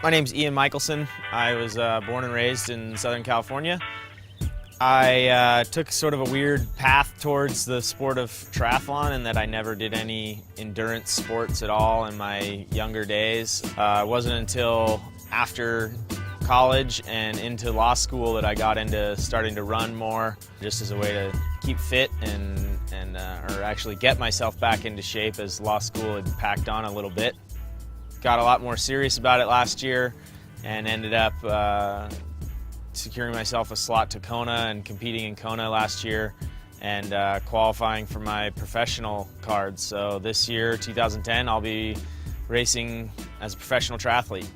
My name's Mikelson. I was born and raised in Southern California. I took sort of a weird path towards the sport of triathlon in that I never did any endurance sports at all in my younger days. It wasn't until after college and into law school that I got into starting to run more, just as a way to keep fit or actually get myself back into shape as law school had packed on a little bit. Got a lot more serious about it last year and ended up securing myself a slot to Kona and competing in Kona last year and qualifying for my professional card. So this year, 2010, I'll be racing as a professional triathlete.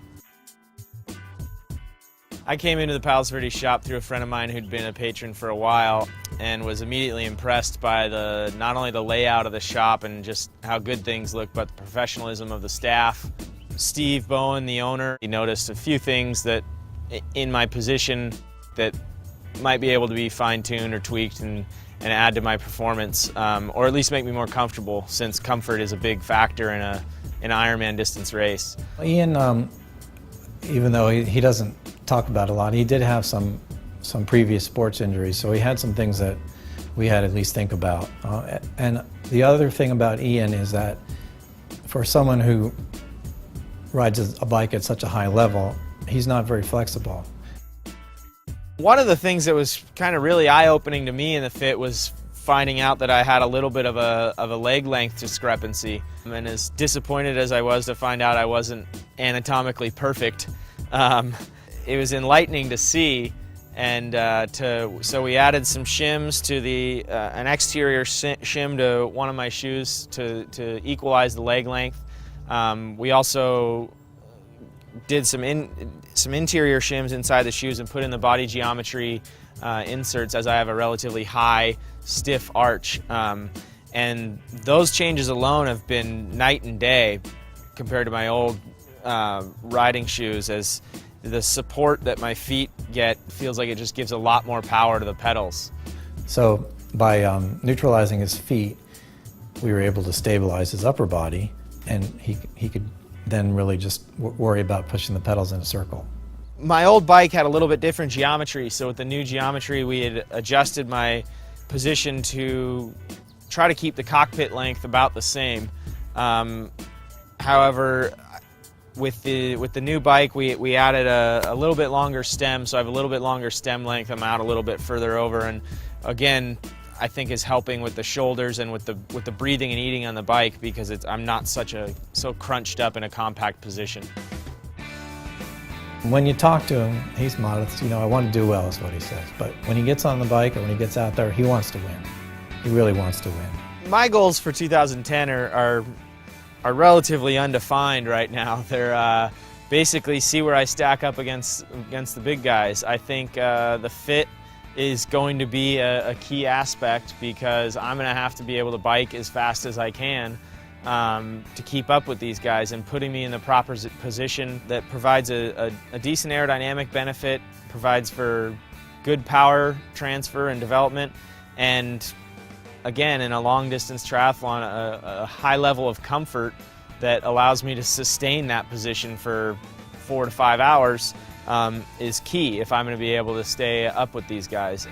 I came into the Palos Verdes shop through a friend of mine who'd been a patron for a while and was immediately impressed by not only the layout of the shop and just how good things look, but the professionalism of the staff. Steve Bowen, the owner, he noticed a few things that in my position that might be able to be fine-tuned or tweaked and add to my performance, or at least make me more comfortable, since comfort is a big factor in an Ironman distance race. Ian, even though he doesn't talk about it a lot, he did have some previous sports injuries, so he had some things that we had to at least think about. And the other thing about Ian is that for someone who rides a bike at such a high level, he's not very flexible. One of the things that was kind of really eye-opening to me in the fit was finding out that I had a little bit of a leg length discrepancy. And as disappointed as I was to find out I wasn't anatomically perfect, it was enlightening to see. And so we added some shims to an exterior shim to one of my shoes to equalize the leg length. We also did some interior shims inside the shoes and put in the body geometry inserts, as I have a relatively high, stiff arch. And those changes alone have been night and day compared to my old riding shoes, as the support that my feet get feels like it just gives a lot more power to the pedals. So by neutralizing his feet, we were able to stabilize his upper body, and he could then really just worry about pushing the pedals in a circle. My old bike had a little bit different geometry, so with the new geometry we had adjusted my position to try to keep the cockpit length about the same. However, with the new bike we added a little bit longer stem, so I have a little bit longer stem length. I'm out a little bit further over, and again, I think is helping with the shoulders and with the breathing and eating on the bike, because I'm not so crunched up in a compact position. When you talk to him, he's modest. You know, I want to do well is what he says. But when he gets on the bike or when he gets out there, he wants to win. He really wants to win. My goals for 2010 are relatively undefined right now. They're basically see where I stack up against the big guys. I think the fit is going to be a key aspect, because I'm going to have to be able to bike as fast as I can to keep up with these guys, and putting me in the proper position that provides a decent aerodynamic benefit, provides for good power transfer and development, and again, in a long distance triathlon, a high level of comfort that allows me to sustain that position for 4 to 5 hours is key if I'm going to be able to stay up with these guys.